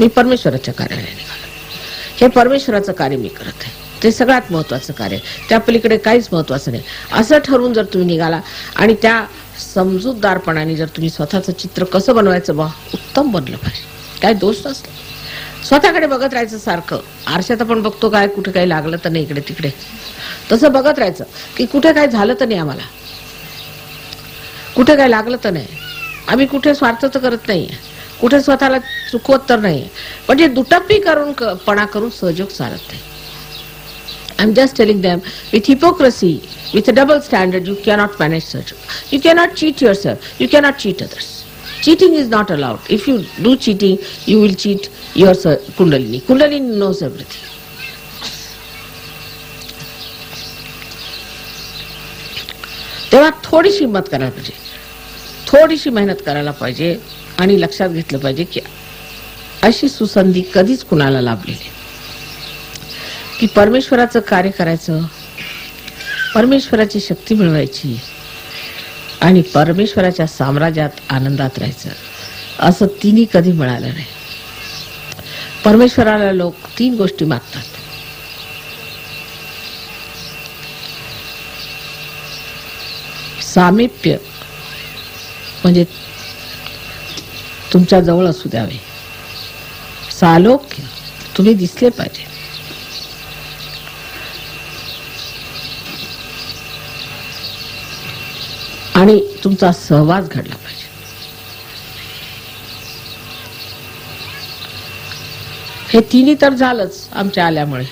मी परमेश्वराच्या कार्याला निघालो, हे परमेश्वराचं कार्य मी करत आहे, ते सगळ्यात महत्वाचं कार्य, त्या पलीकडे काहीच महत्वाचं नाही असं ठरवून जर तुम्ही निघाला आणि त्या समजूतदारपणाने जर तुम्ही स्वतःचं चित्र कसं बनवायचं बा उत्तम बनलं पाहिजे, काय दोष नसला, स्वतःकडे बघत राहायचं सारखं. आरशात आपण बघतो काय कुठे काही लागलं तर नाही इकडे तिकडे, तसं बघत राहायचं की कुठे काय झालं तर नाही, आम्हाला कुठे काय लागलं तर नाही, आम्ही कुठे स्वार्थ तर करत नाहीये, कुठे स्वतःला चुकवत तर नाही, म्हणजे दुटप्पी पणा करून सहयोग चालत नाही. I'm just telling them, with hypocrisy, with a double standard, you cannot manage such. You cannot cheat yourself. You cannot cheat others. Cheating is not allowed. If you do cheating, you will cheat your Kundalini. Kundalini knows everything. तेव्हा थोडीशी हिम्मत करायला पाहिजे, थोडीशी मेहनत करायला पाहिजे आणि लक्षात घेतलं पाहिजे की अशी सुसंधी कधीच कुणाला लाभलेली की परमेश्वराचं कार्य करायचं, परमेश्वराची शक्ती मिळवायची आणि परमेश्वराच्या साम्राज्यात आनंदात राहायचं, असं तिन्ही कधी मिळालं नाही. परमेश्वराला लोक 3 गोष्टी मागतात. सामिप्य म्हणजे तुमच्या जवळ असू द्यावे, सालोक्य तुम्ही दिसले पाहिजे, आणि तुमचा सहवास घडला पाहिजे. हे तिन्ही तर झालंच आमच्या आल्यामुळे,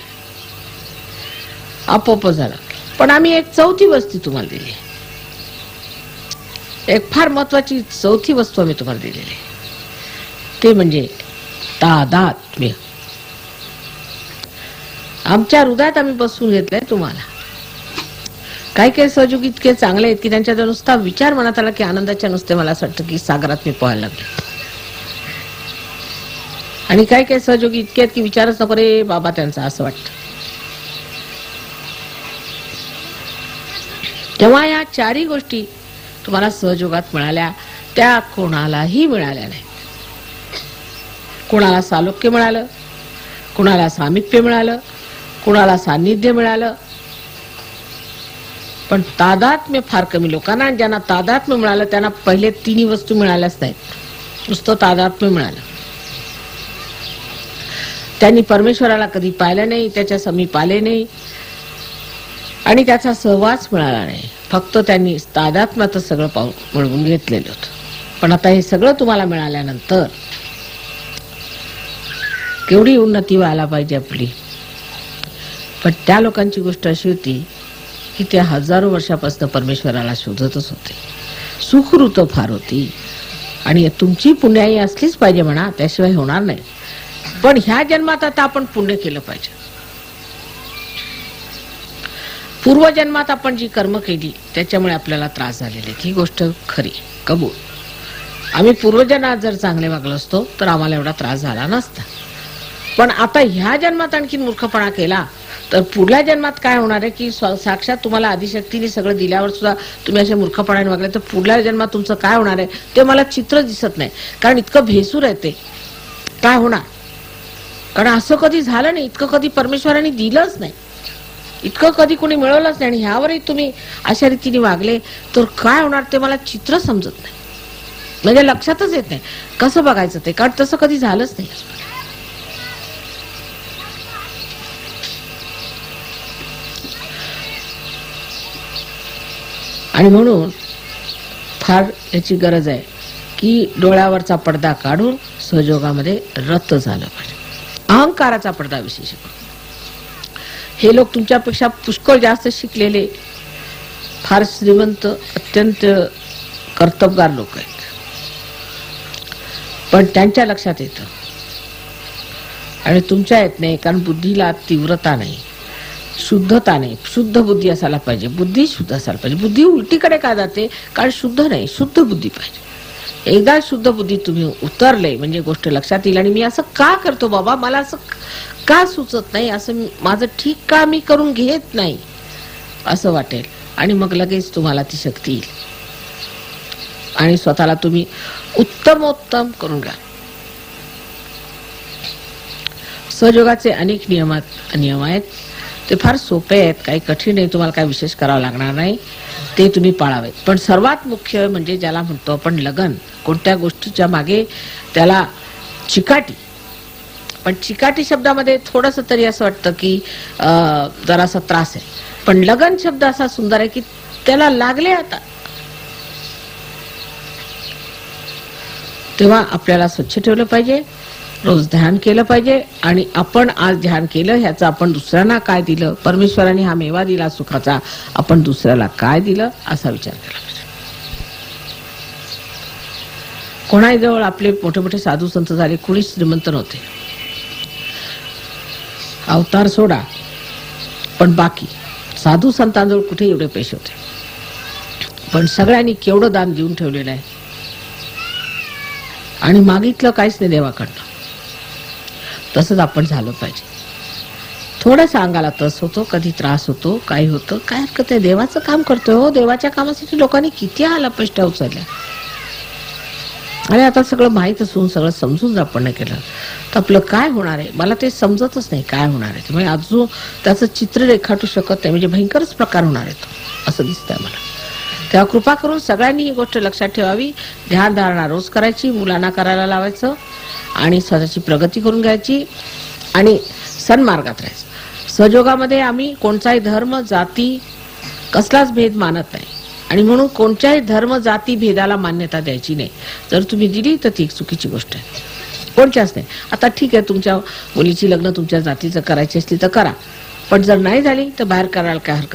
आपोआप झालं. पण आम्ही एक चौथी वस्तू तुम्हाला दिली, एक फार महत्वाची चौथी वस्तू आम्ही तुम्हाला दिलेली, ते म्हणजे तादात्म्य. आमच्या हृदयात आम्ही बसून घेतलंय तुम्हाला. काही काही सहयोगी इतके चांगले आहेत की त्यांच्या नुसता विचार मनात आला की आनंदाच्या नुसते मला असं वाटतं की सागरात मी पोहायला लागले, आणि काही काही सहयोगी इतके आहेत की विचारच नको रे बाबा त्यांचा, असं वाटतं. तेव्हा या 4ही गोष्टी तुम्हाला सहयोगात मिळाल्या, त्या कोणालाही मिळाल्या नाही. कोणाला सालोक्य मिळालं, कोणाला सामिप्य मिळालं, कोणाला सान्निध्य मिळालं, पण तादात्म्य फार कमी लोकांना. ज्यांना तादात्म्य मिळालं त्यांना पहिले 3ही वस्तू मिळाल्याच नाहीत, नुसतं तादात्म्य मिळालं. त्यांनी परमेश्वराला कधी पाहिलं नाही, त्याच्या समीप आले नाही आणि त्याचा सहवास मिळाला नाही, फक्त त्यांनी तादात्म्यातच सगळं मिळवून घेतलेलं होतं. पण आता हे सगळं तुम्हाला मिळाल्यानंतर केवढी उन्नती व्हायला पाहिजे आपली. पण त्या लोकांची गोष्ट अशी होती की ते हजारो वर्षापासून परमेश्वराला शोधतच होते. सुखरूत फार होती आणि तुमची पुण्याई असलीच पाहिजे म्हणा, त्याशिवाय होणार नाही. पण ह्या जन्मात आता आपण पुण्य केलं पाहिजे. पूर्वजन्मात आपण जी कर्म केली त्याच्यामुळे आपल्याला त्रास झालेले, ही गोष्ट खरी, कबूल. आम्ही पूर्वजन्मात जर चांगले वागलो असतो तर आम्हाला एवढा त्रास झाला नसता. पण आता ह्या जन्मात आणखी मूर्खपणा केला तर पुढल्या जन्मात काय होणार आहे की साक्षात तुम्हाला आदिशक्तीने सगळं दिल्यावर सुद्धा तुम्ही अशा मूर्खपणाने वागले तर पुढल्या जन्मात तुमचं काय होणार आहे ते मला चित्र दिसत नाही. कारण इतकं भेसूर आहे ते काय होणार. कारण असं कधी झालं नाही, इतकं कधी परमेश्वराने दिलंच नाही, इतकं कधी कोणी मिळवलंच नाही. आणि ह्यावरही तुम्ही अशा रीतीने वागले तर काय होणार ते मला चित्र समजत नाही, म्हणजे लक्षातच येत नाही कसं बघायचं ते, कारण तसं कधी झालंच नाही. आणि म्हणून फार याची गरज आहे की डोळ्यावरचा पडदा काढून सहयोगामध्ये रत झालं पाहिजे. अहंकाराचा पडदा विशेष. हे लोक तुमच्यापेक्षा पुष्कळ जास्त शिकलेले, फार श्रीमंत, अत्यंत कर्तबगार लोक आहेत, पण त्यांच्या लक्षात येतं आणि तुमच्या येत नाही, कारण बुद्धीला तीव्रता नाही, शुद्धता नाही. शुद्ध बुद्धी असायला पाहिजे, बुद्धी शुद्ध असायला पाहिजे. बुद्धी उलटीकडे का जाते, कारण शुद्ध नाही, शुद्ध बुद्धी पाहिजे. एकदा शुद्ध बुद्धी तुम्ही उतरले म्हणजे गोष्ट लक्षात येईल. आणि मी असं का करतो बाबा, मला असं का सुचत नाही, असं माझं ठीक का मी करून घेत नाही असं वाटेल. आणि मग लगेच तुम्हाला ती शक्ती येईल आणि स्वतःला तुम्ही उत्तमोत्तम करून घ्या. सहयोगाचे अनेक नियम आहेत. ते फार सोपे आहेत, काही कठीण आहे, तुम्हाला काही विशेष करावं लागणार नाही, ते तुम्ही पाळावेत. पण सर्वात मुख्य म्हणजे ज्याला म्हणतो आपण लगन, कोणत्या गोष्टीच्या मागे त्याला चिकाटी. पण चिकाटी शब्दामध्ये थोडस तरी असं वाटतं की जरासा त्रास आहे. पण लगन शब्द असा सुंदर आहे की त्याला लागले आता. तेव्हा आपल्याला स्वच्छ ठेवलं पाहिजे, रोज ध्यान केलं पाहिजे. आणि आपण आज ध्यान केलं ह्याचं आपण दुसऱ्यांना काय दिलं, परमेश्वराने हा मेवा दिला सुखाचा, आपण दुसऱ्याला काय दिलं असा विचार केला पाहिजे. कोणाही जवळ आपले मोठे मोठे साधू संत झाले, कुणीच श्रीमंत नव्हते, अवतार सोडा, पण बाकी साधू संतांजवळ कुठे एवढे पैसे होते. पण सगळ्यांनी केवढं दान देऊन ठेवलेलं आहे आणि मागितलं काहीच नाही देवाकडनं. तसंच आपण झालं पाहिजे. थोडंसं अंगाला तस होतो, कधी त्रास होतो, काही होतं, काय हरकत आहे, देवाचं काम करतोय हो. देवाच्या कामासाठी लोकांनी किती आलापेष्टा उचलल्या. आणि आता सगळं माहीत असून सगळं समजून आपण नाही केलं तर आपलं काय होणार आहे, मला ते समजतच नाही काय होणार आहे. त्यामुळे अजून त्याचं चित्र रेखाटू शकत नाही, म्हणजे भयंकरच प्रकार होणार आहे तो, असं दिसतंय मला. तेव्हा कृपा करून सगळ्यांनी ही गोष्ट लक्षात ठेवावी. ध्यान धारणा रोज करायची, मुलांना करायला लावायचं आणि स्वतःची प्रगती करून घ्यायची आणि सन्मार्गात राहायचं. सहयोगामध्ये आम्ही कोणताही धर्म जाती कसलाच भेद मानत नाही आणि म्हणून कोणत्याही धर्म जाती भेदाला मान्यता द्यायची नाही. जर तुम्ही दिली तर ती चुकीची गोष्ट आहे, कोणत्याच नाही. आता ठीक आहे, तुमच्या मुलीची लग्न तुमच्या जातीचं करायची असली तर करा, पण जर नाही झाली तर बाहेर करायला काय हरकत.